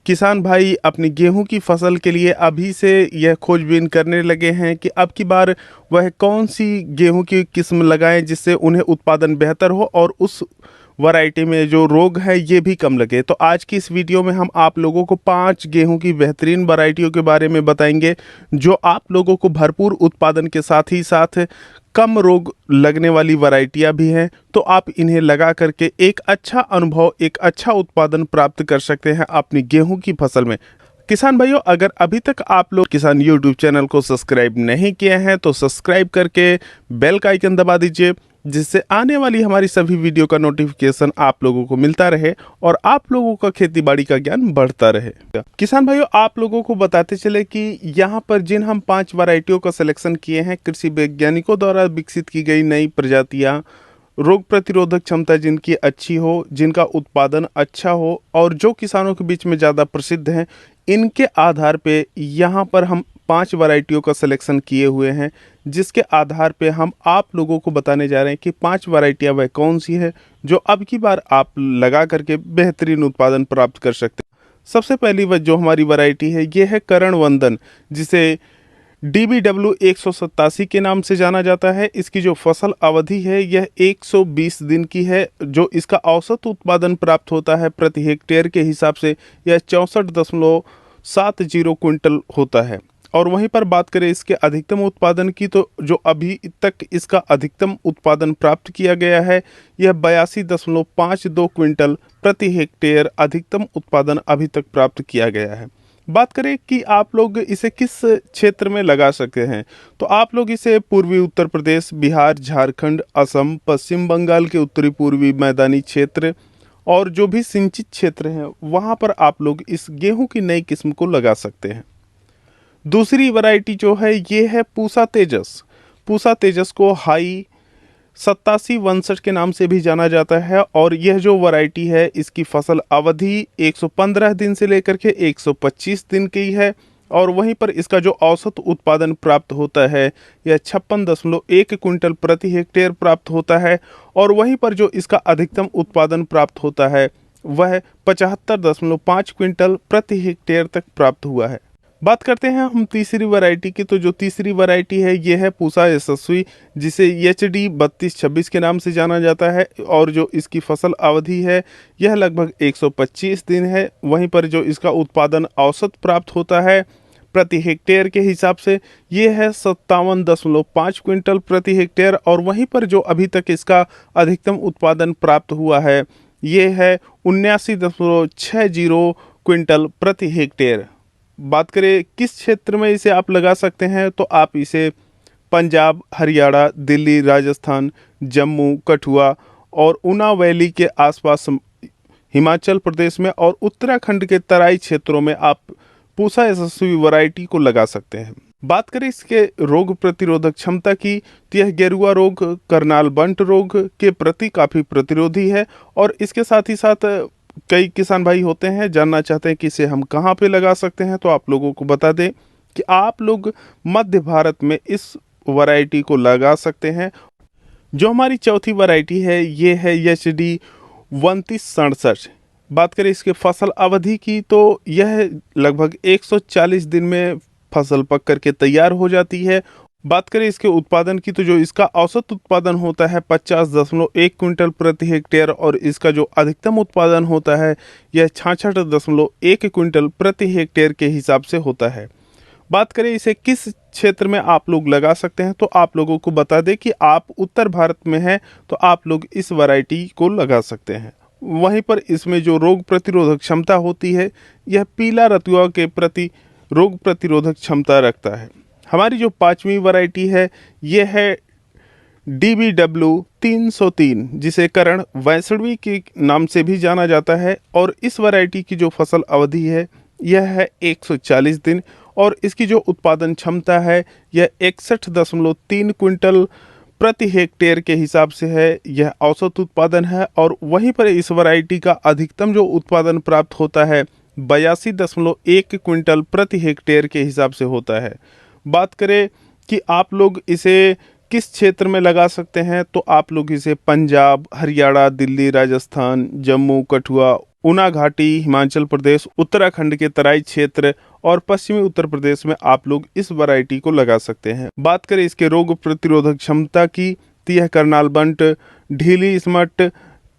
किसान भाई अपनी गेहूं की फसल के लिए अभी से यह खोजबीन करने लगे हैं कि अब की बार वह कौन सी गेहूं की किस्म लगाएं जिससे उन्हें उत्पादन बेहतर हो और उस वैरायटी में जो रोग है ये भी कम लगे। तो आज की इस वीडियो में हम आप लोगों को 5 गेहूं की बेहतरीन वैरायटियों के बारे में बताएंगे जो आप लोगों को भरपूर उत्पादन के साथ ही साथ कम रोग लगने वाली वैरायटियां भी हैं। तो आप इन्हें लगा करके एक अच्छा अनुभव, एक अच्छा उत्पादन प्राप्त कर सकते हैं अपनी गेहूं की फसल में। किसान भाइयों, अगर अभी तक आप लोग किसान यूट्यूब चैनल को सब्सक्राइब नहीं किए हैं तो सब्सक्राइब करके बेल का आइकन दबा दीजिए, जिससे आने वाली हमारी सभी वीडियो का नोटिफिकेशन आप लोगों को मिलता रहे और आप लोगों का खेती बाड़ी का ज्ञान बढ़ता रहे। किसान भाइयों, आप लोगों को बताते चले कि यहाँ पर जिन हम 5 वैरायटियों का सिलेक्शन किए हैं, कृषि वैज्ञानिकों द्वारा विकसित की गई नई प्रजातियाँ, रोग प्रतिरोधक क्षमता जिनकी अच्छी हो, जिनका उत्पादन अच्छा हो और जो किसानों के बीच में ज़्यादा प्रसिद्ध हैं, इनके आधार पे यहाँ पर हम 5 वैरायटियों का सिलेक्शन किए हुए हैं, जिसके आधार पे हम आप लोगों को बताने जा रहे हैं कि 5 वैरायटियाँ वह कौन सी है जो अब की बार आप लगा करके बेहतरीन उत्पादन प्राप्त कर सकते हैं। सबसे पहली वह जो हमारी वैरायटी है ये है करण वंदन, जिसे DBW 187 के नाम से जाना जाता है। इसकी जो फसल अवधि है यह 120 दिन की है। जो इसका औसत उत्पादन प्राप्त होता है प्रति हेक्टेयर के हिसाब से यह 64.70 क्विंटल होता है। और वहीं पर बात करें इसके अधिकतम उत्पादन की, तो जो अभी तक इसका अधिकतम उत्पादन प्राप्त किया गया है यह 82.52 क्विंटल प्रति हेक्टेयर अधिकतम उत्पादन अभी तक प्राप्त किया गया है। बात करें कि आप लोग इसे किस क्षेत्र में लगा सकते हैं, तो आप लोग इसे पूर्वी उत्तर प्रदेश, बिहार, झारखंड, असम, पश्चिम बंगाल के उत्तरी पूर्वी मैदानी क्षेत्र और जो भी सिंचित क्षेत्र हैं वहाँ पर आप लोग इस गेहूं की नई किस्म को लगा सकते हैं। दूसरी वैरायटी जो है ये है पूसा तेजस। पूसा तेजस को हाई 8762 के नाम से भी जाना जाता है और यह जो वैरायटी है इसकी फसल अवधि 115 दिन से लेकर के 125 दिन की है। और वहीं पर इसका जो औसत उत्पादन प्राप्त होता है यह 56.1 क्विंटल प्रति हेक्टेयर प्राप्त होता है। और वहीं पर जो इसका अधिकतम उत्पादन प्राप्त होता है वह 75.5 क्विंटल प्रति हेक्टेयर तक प्राप्त हुआ है। बात करते हैं हम तीसरी वैरायटी की, तो जो तीसरी वैरायटी है ये है पूसा यशस्वी, जिसे HD 3226 के नाम से जाना जाता है। और जो इसकी फसल अवधि है यह लगभग 125 दिन है। वहीं पर जो इसका उत्पादन औसत प्राप्त होता है प्रति हेक्टेयर के हिसाब से ये है 57.5 क्विंटल प्रति हेक्टेयर। और वहीं पर जो अभी तक इसका अधिकतम उत्पादन प्राप्त हुआ है ये है 79.60 क्विंटल प्रति हेक्टेयर। बात करें किस क्षेत्र में इसे आप लगा सकते हैं, तो आप इसे पंजाब, हरियाणा, दिल्ली, राजस्थान, जम्मू, कठुआ और ऊना वैली के आसपास, हिमाचल प्रदेश में और उत्तराखंड के तराई क्षेत्रों में आप पूसा यशस्वी वैरायटी को लगा सकते हैं। बात करें इसके रोग प्रतिरोधक क्षमता की, तो यह गेरुआ रोग, करनाल बंट रोग के प्रति काफ़ी प्रतिरोधी है। और इसके साथ ही साथ कई किसान भाई होते हैं जानना चाहते हैं कि इसे हम कहाँ पे लगा सकते हैं, तो आप लोगों को बता दें कि आप लोग मध्य भारत में इस वैरायटी को लगा सकते हैं। जो हमारी चौथी वैरायटी है ये है HD 2967। बात करें इसके फसल अवधि की, तो यह लगभग 140 दिन में फसल पक करके तैयार हो जाती है। बात करें इसके उत्पादन की, तो जो इसका औसत उत्पादन होता है 50.1 क्विंटल प्रति हेक्टेयर और इसका जो अधिकतम उत्पादन होता है यह 66.1 क्विंटल प्रति हेक्टेयर के हिसाब से होता है। बात करें इसे किस क्षेत्र में आप लोग लगा सकते हैं, तो आप लोगों को बता दें कि आप उत्तर भारत में हैं तो आप लोग इस वैरायटी को लगा सकते हैं। वहीं पर इसमें जो रोग प्रतिरोधक क्षमता होती है यह पीला रतुआ के प्रति रोग प्रतिरोधक क्षमता रखता है। हमारी जो 5वीं वैरायटी है ये है DBW 303, जिसे करण वैष्णवी के नाम से भी जाना जाता है। और इस वैरायटी की जो फसल अवधि है यह है 140 दिन और इसकी जो उत्पादन क्षमता है यह 61.3 क्विंटल प्रति हेक्टेयर के हिसाब से है। यह औसत उत्पादन है। और वहीं पर इस वैरायटी का अधिकतम जो उत्पादन प्राप्त होता है 82.1 क्विंटल प्रति हेक्टेयर के हिसाब से होता है। बात करें कि आप लोग इसे किस क्षेत्र में लगा सकते हैं, तो आप लोग इसे पंजाब, हरियाणा, दिल्ली, राजस्थान, जम्मू, कठुआ ऊना घाटी, हिमाचल प्रदेश, उत्तराखंड के तराई क्षेत्र और पश्चिमी उत्तर प्रदेश में आप लोग इस वैरायटी को लगा सकते हैं। बात करें इसके रोग प्रतिरोधक क्षमता की, तो यह करनाल बंट, ढीली smut,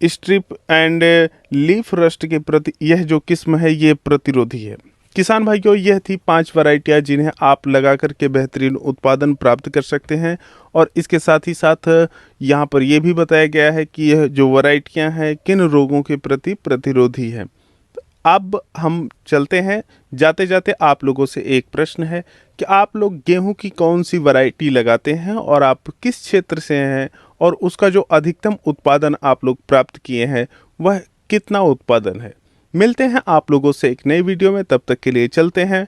strip and leaf rust के प्रति यह जो किस्म है ये प्रतिरोधी है। किसान भाइयों, यह थी 5 वैरायटियाँ जिन्हें आप लगा करके बेहतरीन उत्पादन प्राप्त कर सकते हैं। और इसके साथ ही साथ यहाँ पर यह भी बताया गया है कि यह जो वैरायटियाँ हैं किन रोगों के प्रति प्रतिरोधी है। अब हम चलते हैं, जाते जाते आप लोगों से एक प्रश्न है कि आप लोग गेहूं की कौन सी वैरायटी लगाते हैं और आप किस क्षेत्र से हैं और उसका जो अधिकतम उत्पादन आप लोग प्राप्त किए हैं वह कितना उत्पादन है। मिलते हैं आप लोगों से एक नई वीडियो में, तब तक के लिए चलते हैं।